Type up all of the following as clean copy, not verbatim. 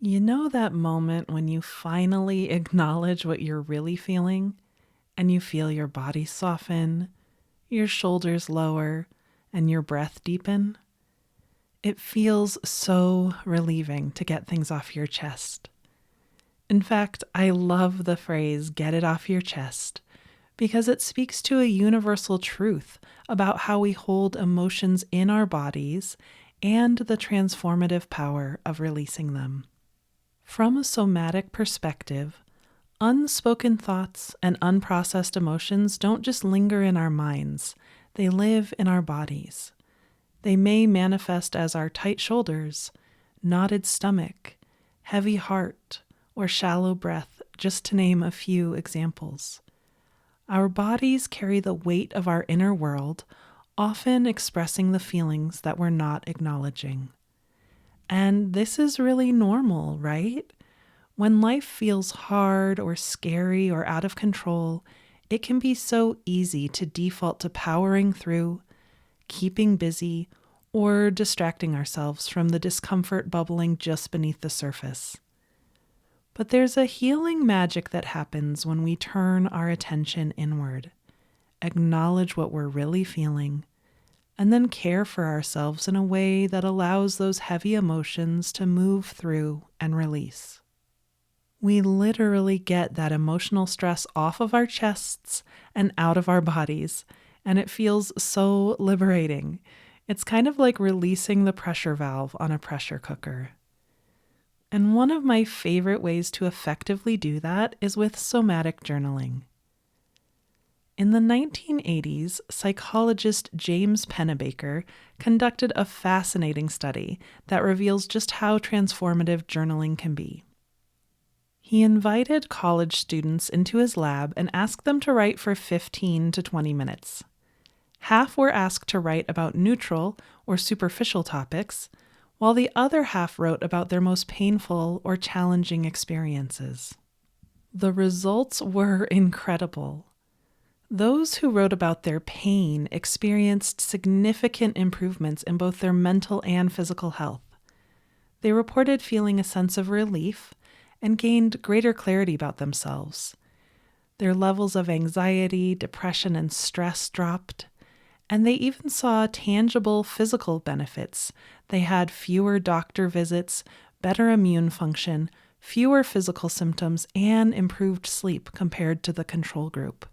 You know that moment when you finally acknowledge what you're really feeling and you feel your body soften, your shoulders lower, and your breath deepen? It feels so relieving to get things off your chest. In fact, I love the phrase, get it off your chest, because it speaks to a universal truth about how we hold emotions in our bodies and the transformative power of releasing them. From a somatic perspective, unspoken thoughts and unprocessed emotions don't just linger in our minds, they live in our bodies. They may manifest as our tight shoulders, knotted stomach, heavy heart, or shallow breath, just to name a few examples. Our bodies carry the weight of our inner world, often expressing the feelings that we're not acknowledging. And this is really normal, right? When life feels hard or scary or out of control, it can be so easy to default to powering through, keeping busy, or distracting ourselves from the discomfort bubbling just beneath the surface. But there's a healing magic that happens when we turn our attention inward, acknowledge what we're really feeling, and then care for ourselves in a way that allows those heavy emotions to move through and release. We literally get that emotional stress off of our chests and out of our bodies, and it feels so liberating. It's kind of like releasing the pressure valve on a pressure cooker. And one of my favorite ways to effectively do that is with somatic journaling. In the 1980s, psychologist James Pennebaker conducted a fascinating study that reveals just how transformative journaling can be. He invited college students into his lab and asked them to write for 15 to 20 minutes. Half were asked to write about neutral or superficial topics, while the other half wrote about their most painful or challenging experiences. The results were incredible. Those who wrote about their pain experienced significant improvements in both their mental and physical health. They reported feeling a sense of relief and gained greater clarity about themselves. Their levels of anxiety, depression, and stress dropped, and they even saw tangible physical benefits. They had fewer doctor visits, better immune function, fewer physical symptoms, and improved sleep compared to the control group.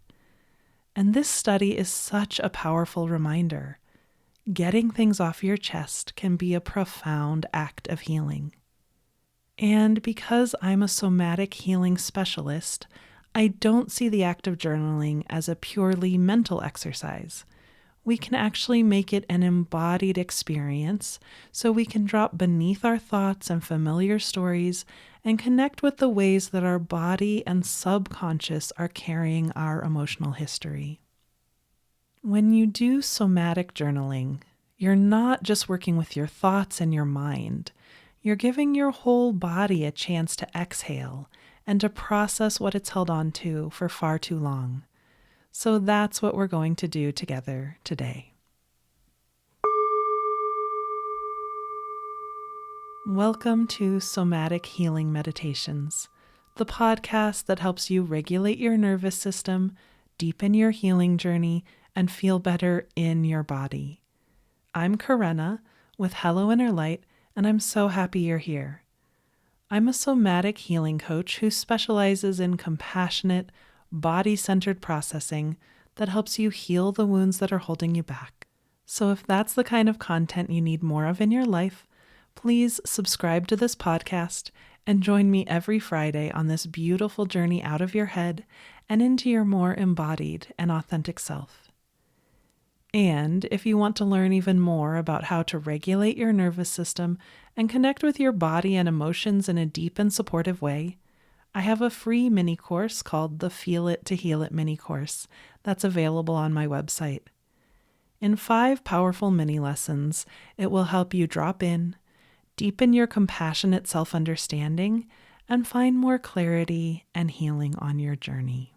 And this study is such a powerful reminder. Getting things off your chest can be a profound act of healing. And because I'm a somatic healing specialist, I don't see the act of journaling as a purely mental exercise. We can actually make it an embodied experience so we can drop beneath our thoughts and familiar stories and connect with the ways that our body and subconscious are carrying our emotional history. When you do somatic journaling, you're not just working with your thoughts and your mind. You're giving your whole body a chance to exhale and to process what it's held on to for far too long. So that's what we're going to do together today. Welcome to Somatic Healing Meditations, the podcast that helps you regulate your nervous system, deepen your healing journey, and feel better in your body. I'm Karenna with Hello Inner Light, and I'm so happy you're here. I'm a somatic healing coach who specializes in compassionate, body-centered processing that helps you heal the wounds that are holding you back. So if that's the kind of content you need more of in your life, please subscribe to this podcast and join me every Friday on this beautiful journey out of your head and into your more embodied and authentic self. And if you want to learn even more about how to regulate your nervous system and connect with your body and emotions in a deep and supportive way, I have a free mini course called the Feel It to Heal It mini course that's available on my website. In 5 powerful mini lessons, it will help you drop in, deepen your compassionate self-understanding, and find more clarity and healing on your journey.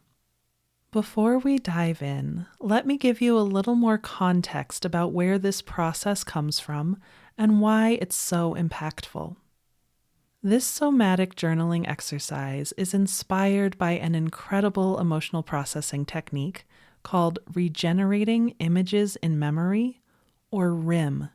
Before we dive in, let me give you a little more context about where this process comes from and why it's so impactful. This somatic journaling exercise is inspired by an incredible emotional processing technique called regenerating images in memory, or RIM.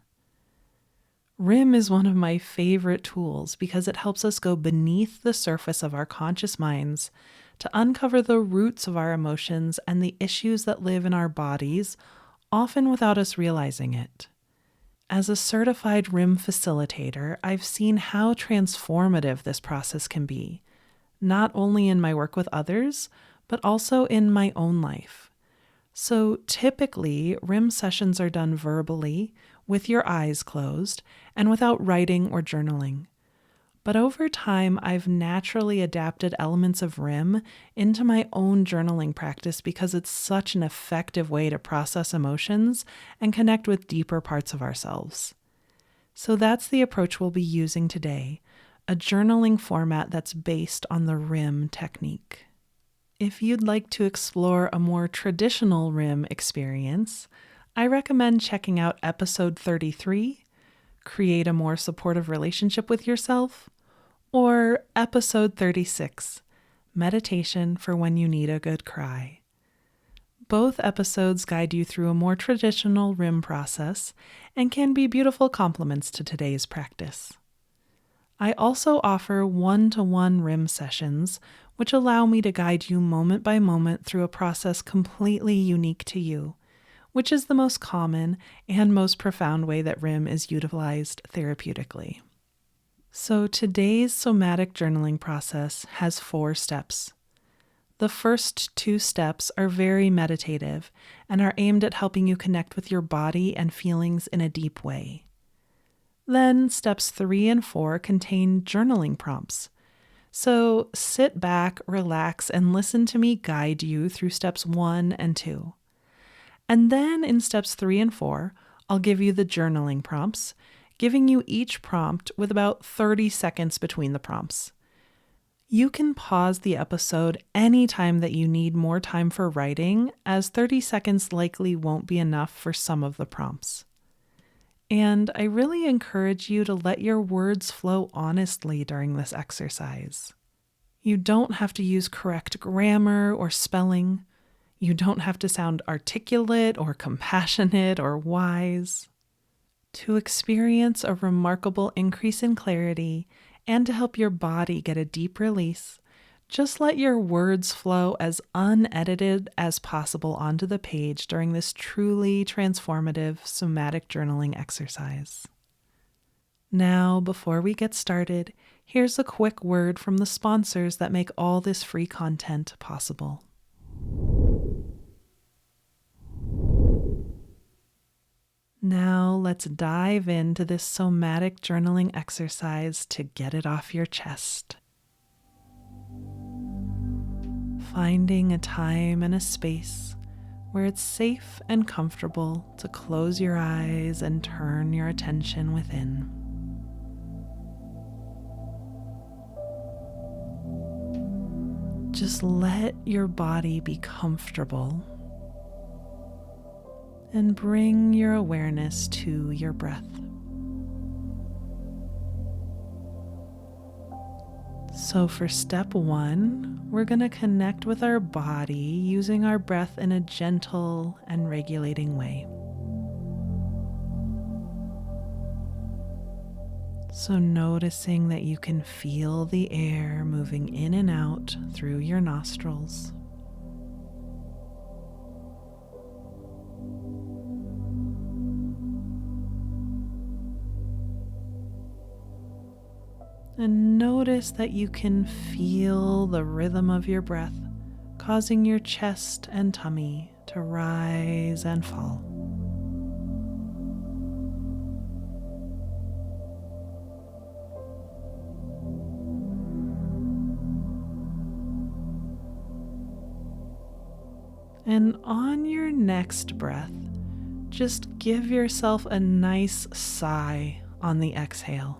RIM is one of my favorite tools because it helps us go beneath the surface of our conscious minds to uncover the roots of our emotions and the issues that live in our bodies, often without us realizing it. As a certified RIM facilitator, I've seen how transformative this process can be, not only in my work with others, but also in my own life. So typically, RIM sessions are done verbally, with your eyes closed, and without writing or journaling. But over time, I've naturally adapted elements of RIM into my own journaling practice because it's such an effective way to process emotions and connect with deeper parts of ourselves. So that's the approach we'll be using today, a journaling format that's based on the RIM technique. If you'd like to explore a more traditional RIM experience, I recommend checking out episode 33, Create a More Supportive Relationship with Yourself, or episode 36, Meditation for When You Need a Good Cry. Both episodes guide you through a more traditional RIM process and can be beautiful complements to today's practice. I also offer one-to-one RIM sessions, which allow me to guide you moment by moment through a process completely unique to you, which is the most common and most profound way that RIM is utilized therapeutically. So today's somatic journaling process has 4 steps. The first 2 steps are very meditative and are aimed at helping you connect with your body and feelings in a deep way. Then steps 3 and 4 contain journaling prompts. So sit back, relax, and listen to me guide you through steps 1 and 2. And then in steps 3 and 4, I'll give you the journaling prompts, giving you each prompt with about 30 seconds between the prompts. You can pause the episode anytime that you need more time for writing, as 30 seconds likely won't be enough for some of the prompts. And I really encourage you to let your words flow honestly during this exercise. You don't have to use correct grammar or spelling. You don't have to sound articulate or compassionate or wise. To experience a remarkable increase in clarity and to help your body get a deep release, just let your words flow as unedited as possible onto the page during this truly transformative somatic journaling exercise. Now, before we get started, here's a quick word from the sponsors that make all this free content possible. Now let's dive into this somatic journaling exercise to get it off your chest. Finding a time and a space where it's safe and comfortable to close your eyes and turn your attention within. Just let your body be comfortable and bring your awareness to your breath. So for step 1, we're going to connect with our body using our breath in a gentle and regulating way. So noticing that you can feel the air moving in and out through your nostrils. And notice that you can feel the rhythm of your breath, causing your chest and tummy to rise and fall. And on your next breath, just give yourself a nice sigh on the exhale.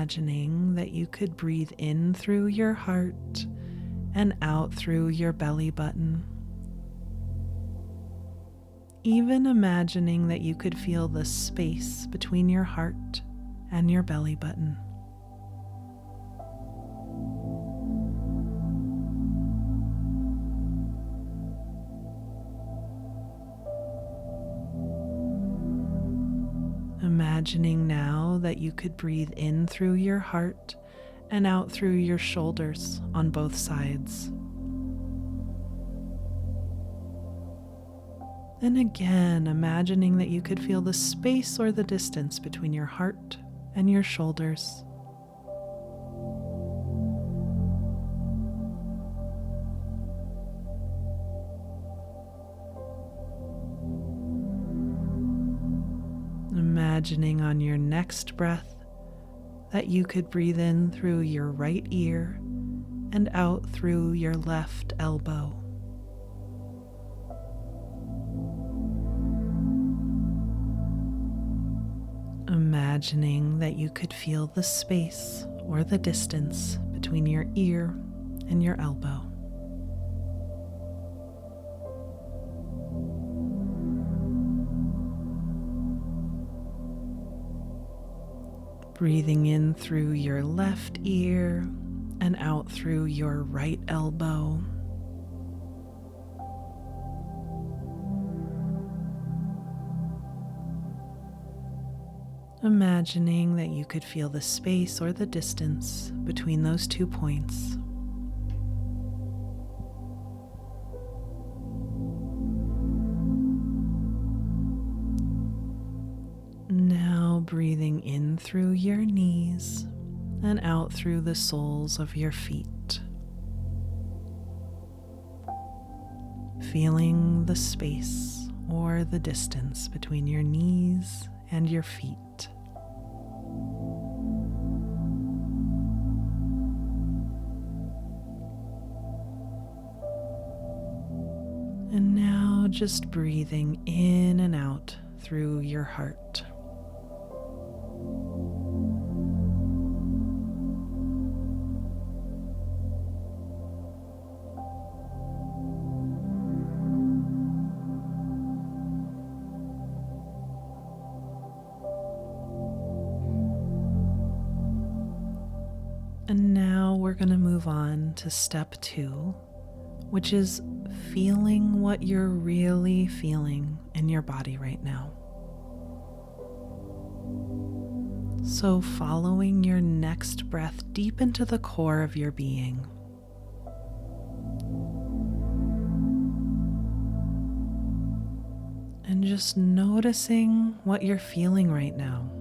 imagining that you could breathe in through your heart and out through your belly button. Even imagining that you could feel the space between your heart and your belly button. Imagining now that you could breathe in through your heart and out through your shoulders on both sides. And again, imagining that you could feel the space or the distance between your heart and your shoulders. Imagining on your next breath that you could breathe in through your right ear and out through your left elbow. Imagining that you could feel the space or the distance between your ear and your elbow. Breathing in through your left ear and out through your right elbow. Imagining that you could feel the space or the distance between those 2 points. Now breathing in through your knees and out through the soles of your feet. Feeling the space or the distance between your knees and your feet. And now just breathing in and out through your heart. And now we're going to move on to step 2, which is feeling what you're really feeling in your body right now. So following your next breath deep into the core of your being. And just noticing what you're feeling right now.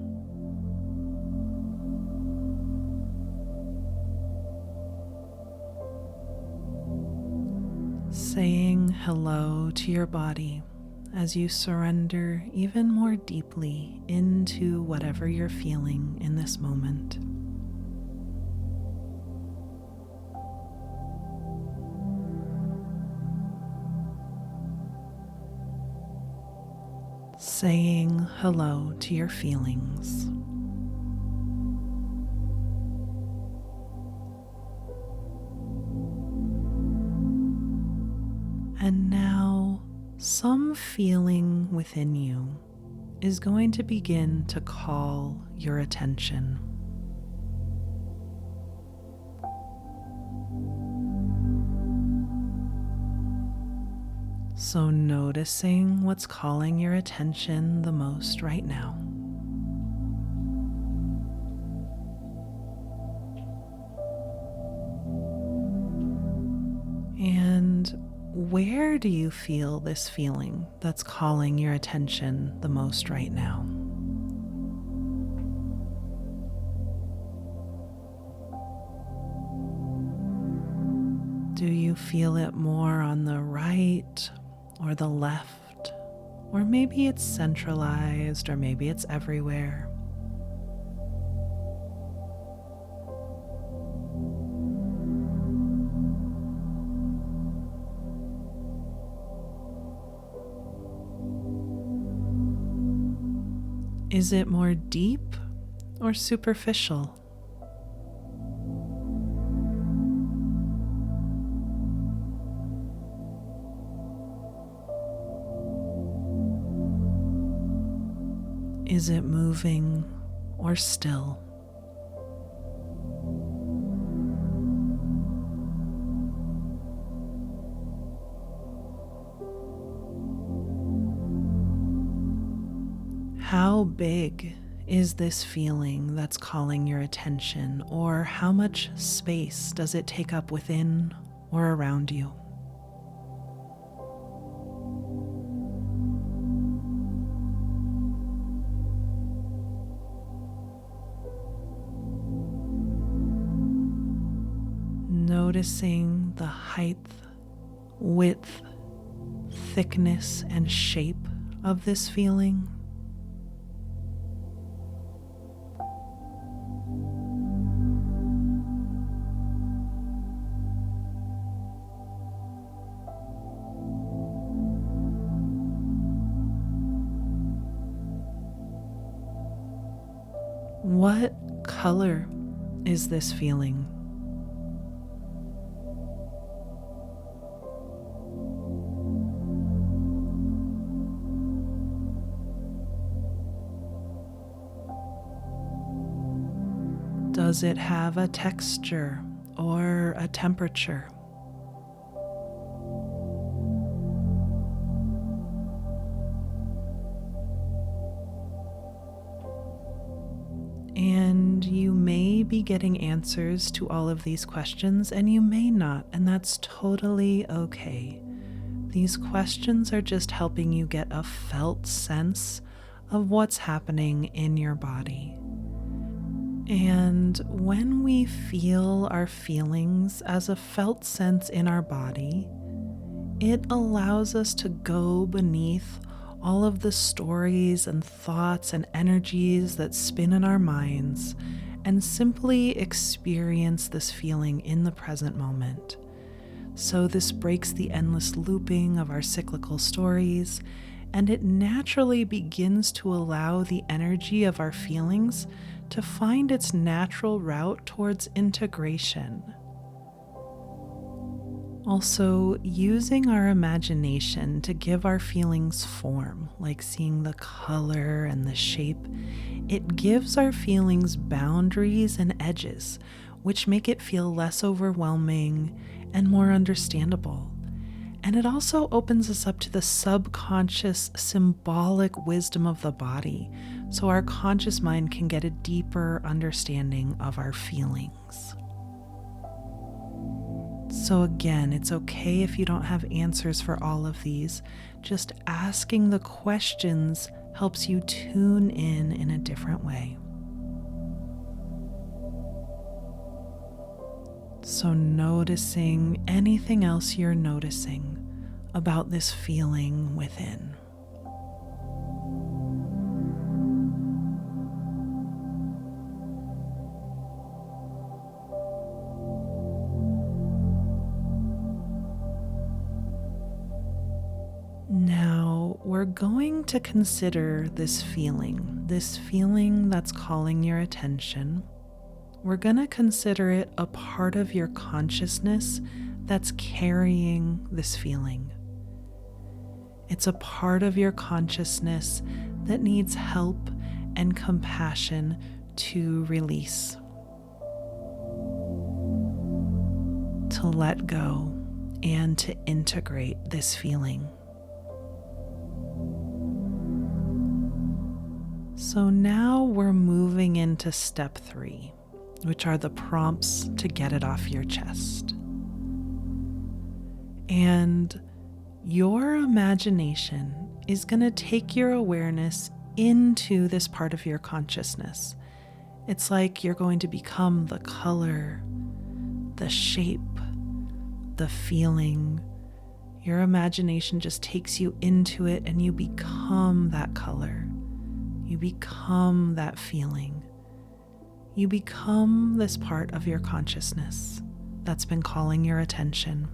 Saying hello to your body as you surrender even more deeply into whatever you're feeling in this moment. Saying hello to your feelings. And now, some feeling within you is going to begin to call your attention. So noticing what's calling your attention the most right now. And where do you feel this feeling that's calling your attention the most right now? Do you feel it more on the right or the left? Or maybe it's centralized, or maybe it's everywhere. Is it more deep or superficial? Is it moving or still? How big is this feeling that's calling your attention, or how much space does it take up within or around you? Noticing the height, width, thickness, and shape of this feeling. What color is this feeling? Does it have a texture or a temperature? And you may be getting answers to all of these questions, and you may not, and that's totally okay. These questions are just helping you get a felt sense of what's happening in your body. And when we feel our feelings as a felt sense in our body, it allows us to go beneath all of the stories and thoughts and energies that spin in our minds and simply experience this feeling in the present moment. So this breaks the endless looping of our cyclical stories, and it naturally begins to allow the energy of our feelings to find its natural route towards integration. Also, using our imagination to give our feelings form, like seeing the color and the shape, it gives our feelings boundaries and edges, which make it feel less overwhelming and more understandable. And it also opens us up to the subconscious symbolic wisdom of the body, so our conscious mind can get a deeper understanding of our feelings. So again, it's okay if you don't have answers for all of these. Just asking the questions helps you tune in a different way. So noticing anything else you're noticing about this feeling within. Now, we're going to consider this feeling that's calling your attention. We're going to consider it a part of your consciousness that's carrying this feeling. It's a part of your consciousness that needs help and compassion to release, to let go, and to integrate this feeling. So now we're moving into step 3, which are the prompts to get it off your chest. And your imagination is going to take your awareness into this part of your consciousness. It's like you're going to become the color, the shape, the feeling. Your imagination just takes you into it, and you become that color. You become that feeling. You become this part of your consciousness that's been calling your attention.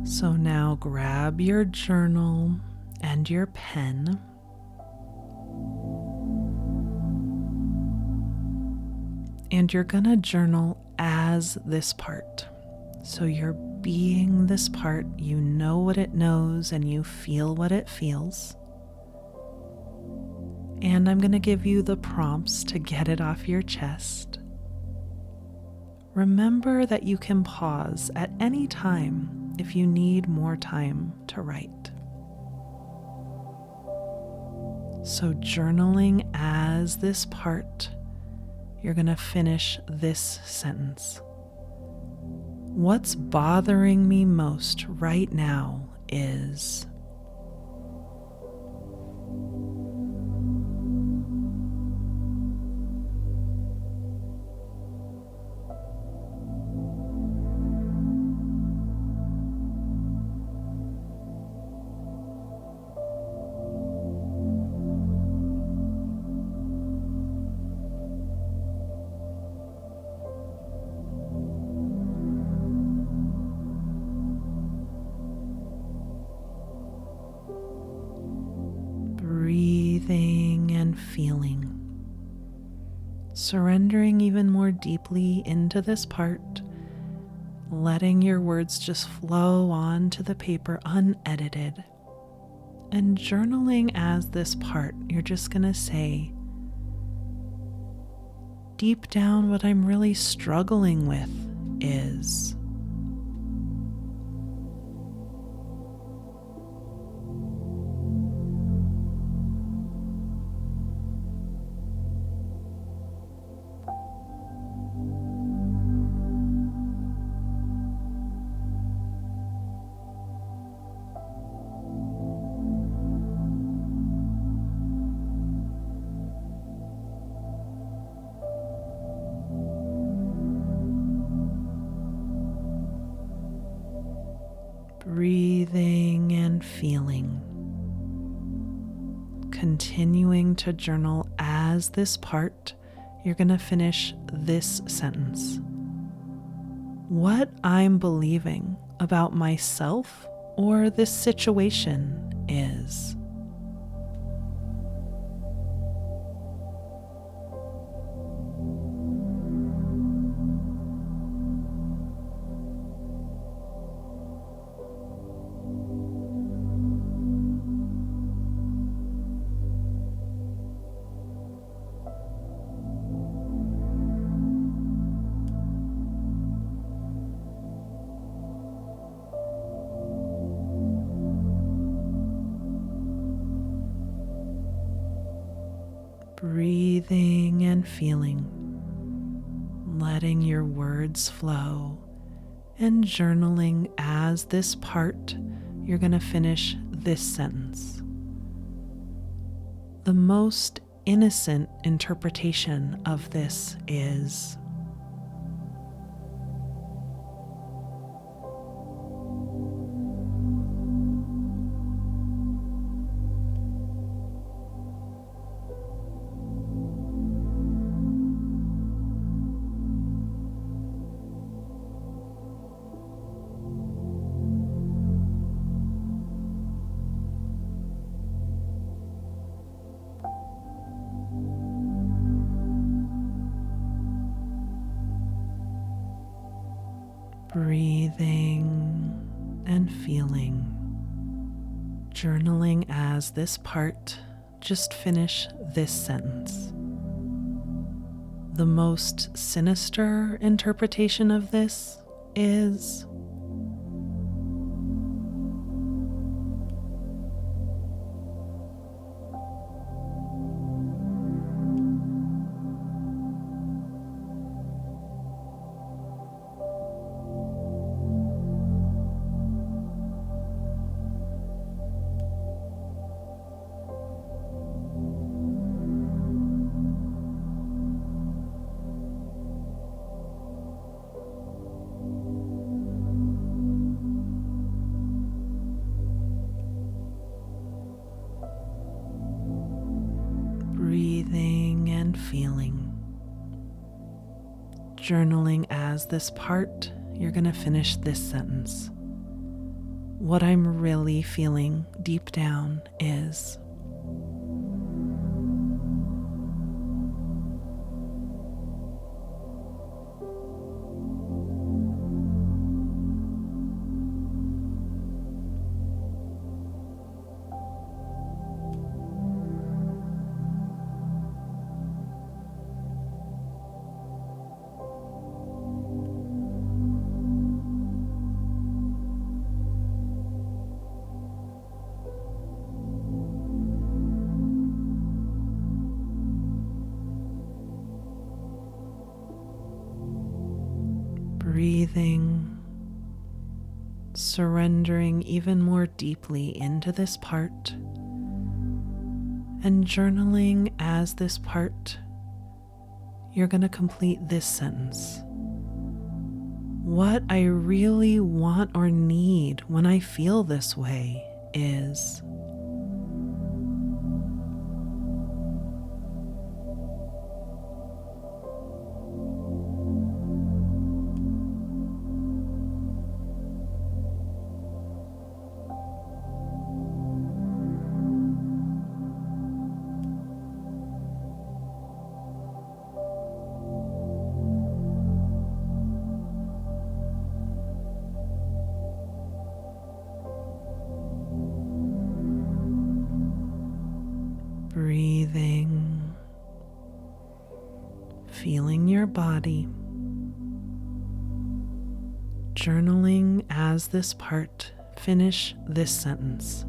So now grab your journal and your pen. And you're gonna journal as this part. So you're being this part, you know what it knows and you feel what it feels. And I'm going to give you the prompts to get it off your chest. Remember that you can pause at any time if you need more time to write. So journaling as this part, you're going to finish this sentence. What's bothering me most right now is... Breathing and feeling, surrendering even more deeply into this part, letting your words just flow onto the paper unedited, and journaling as this part. You're just going to say, deep down, what I'm really struggling with is... Breathing and feeling, continuing to journal as this part. You're going to finish this sentence. What I'm believing about myself or this situation is... Breathing and feeling, letting your words flow, and journaling as this part. You're going to finish this sentence. The most innocent interpretation of this is... Breathing and feeling, journaling as this part. Just finish this sentence. The most sinister interpretation of this is... Breathing and feeling, journaling as this part. You're going to finish this sentence. What I'm really feeling deep down is... breathing, surrendering even more deeply into this part, and journaling as this part. You're going to complete this sentence. What I really want or need when I feel this way is. Breathing, feeling your body, journaling as this part. Finish this sentence.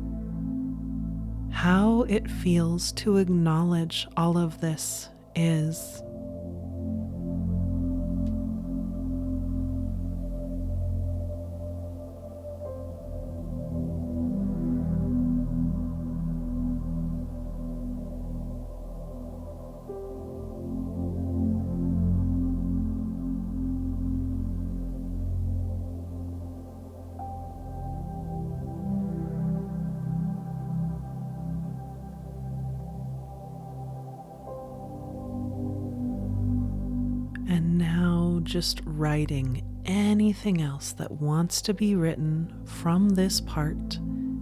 How it feels to acknowledge all of this is. And now just writing anything else that wants to be written from this part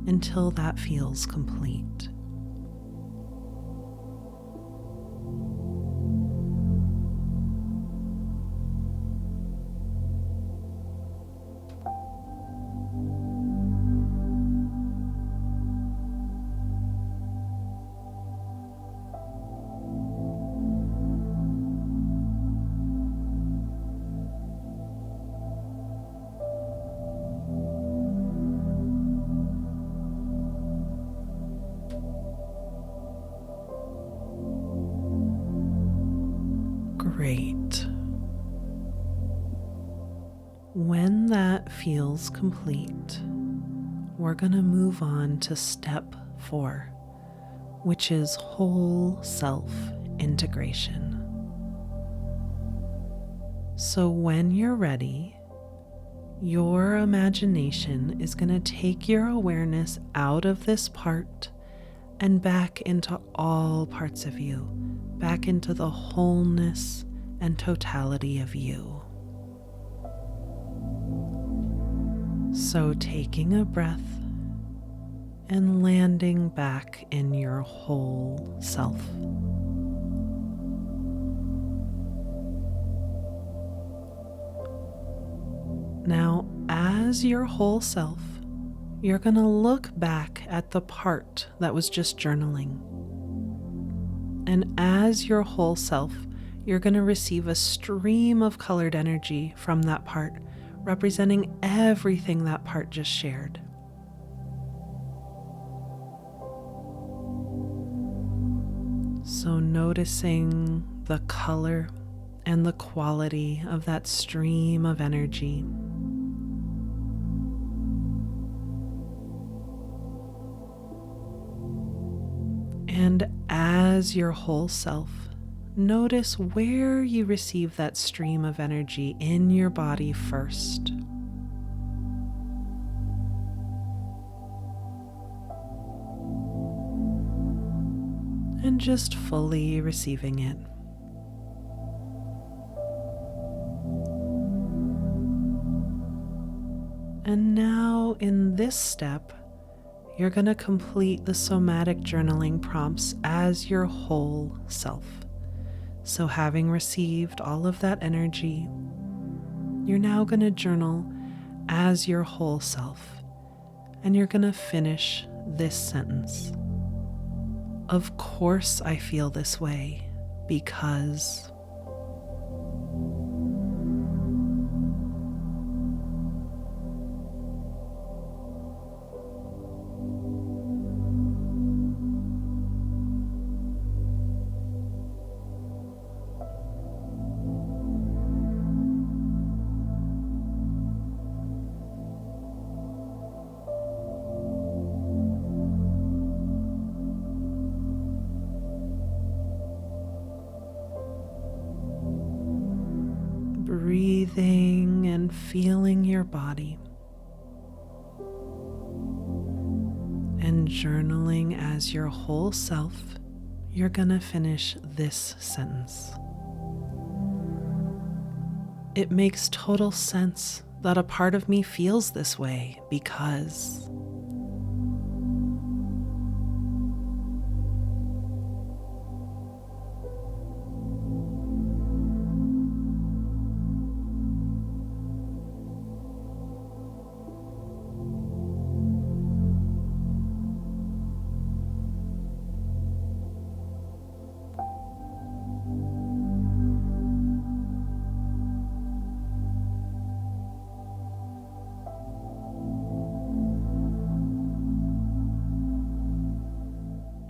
until that feels complete. Great. When that feels complete, we're going to move on to step 4, which is whole self integration. So when you're ready, your imagination is going to take your awareness out of this part and back into all parts of you, back into the wholeness and totality of you. So taking a breath and landing back in your whole self. Now, as your whole self, you're going to look back at the part that was just journaling. And as your whole self, you're going to receive a stream of colored energy from that part, representing everything that part just shared. So noticing the color and the quality of that stream of energy. And as your whole self, notice where you receive that stream of energy in your body first. And just fully receiving it. And now in this step, you're going to complete the somatic journaling prompts as your whole self. So having received all of that energy, you're now going to journal as your whole self. And you're going to finish this sentence. Of course I feel this way because... breathing and feeling your body, and journaling as your whole self, you're gonna finish this sentence. It makes total sense that a part of me feels this way because...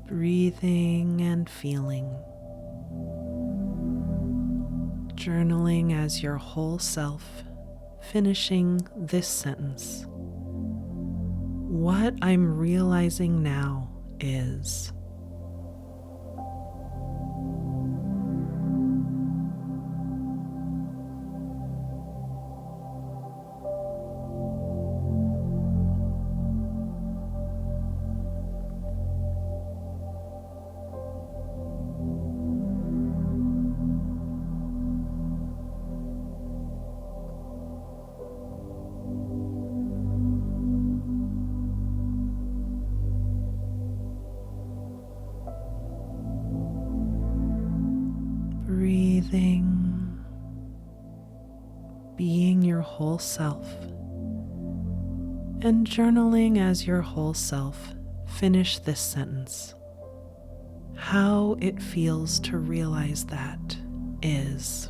Breathing and feeling. Journaling as your whole self, finishing this sentence. What I'm realizing now is... Breathing, being your whole self, and journaling as your whole self, finish this sentence. How it feels to realize that is...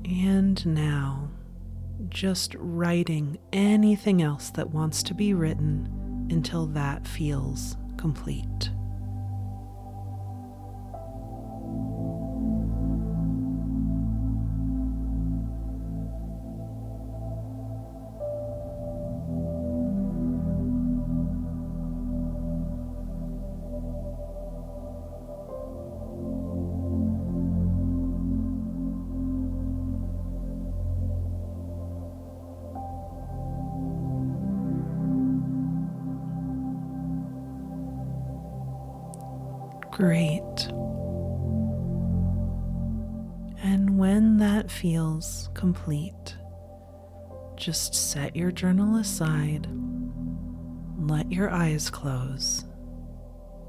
And now, just writing anything else that wants to be written until that feels complete. Great. And when that feels complete, just set your journal aside, let your eyes close,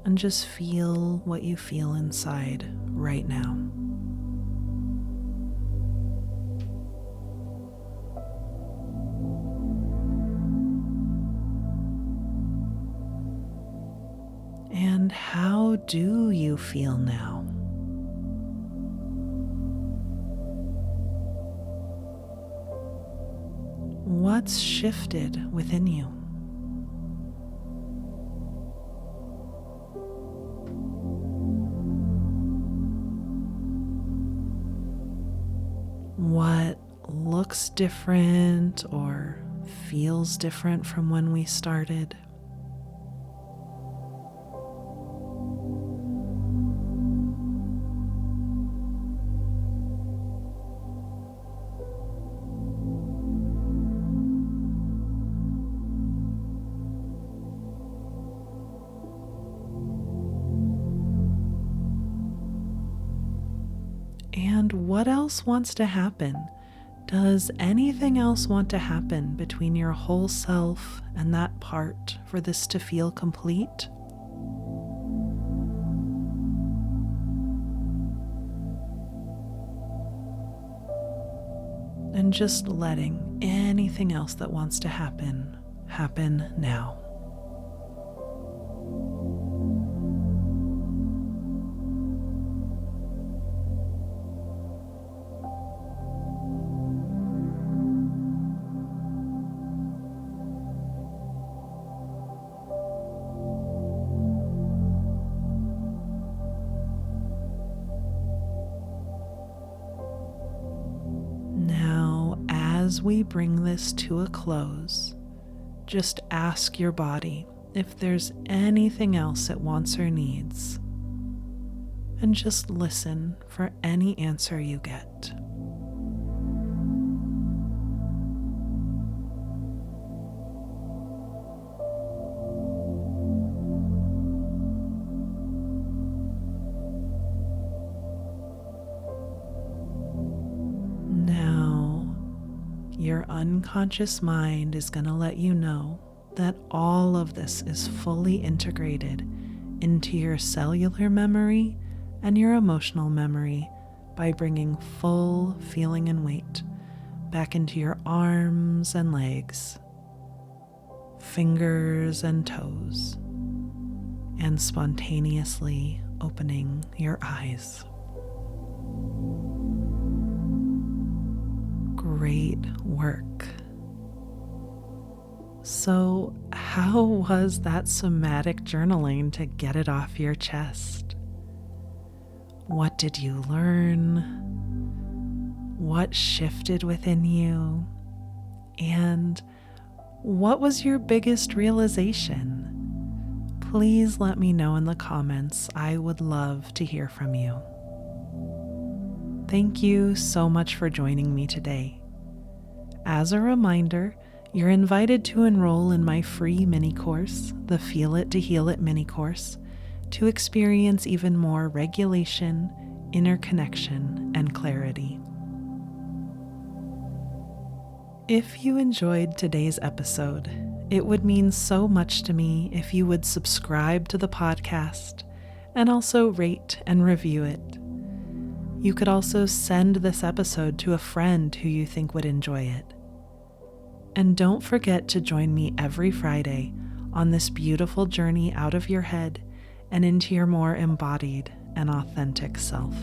and just feel what you feel inside right now. And how do you feel now? What's shifted within you? What looks different or feels different from when we started? And what else wants to happen? Does anything else want to happen between your whole self and that part for this to feel complete? And just letting anything else that wants to happen now. as we bring this to a close, just ask your body if there's anything else it wants or needs, and just listen for any answer you get. Now, your unconscious mind is going to let you know that all of this is fully integrated into your cellular memory and your emotional memory by bringing full feeling and weight back into your arms and legs, fingers and toes, and spontaneously opening your eyes. Great work. So, how was that somatic journaling to get it off your chest? What did you learn? What shifted within you? And what was your biggest realization? Please let me know in the comments. I would love to hear from you. Thank you so much for joining me today. As a reminder, you're invited to enroll in my free mini course, the Feel It to Heal It mini course, to experience even more regulation, inner connection, and clarity. If you enjoyed today's episode, it would mean so much to me if you would subscribe to the podcast and also rate and review it. You could also send this episode to a friend who you think would enjoy it. And don't forget to join me every Friday on this beautiful journey out of your head and into your more embodied and authentic self.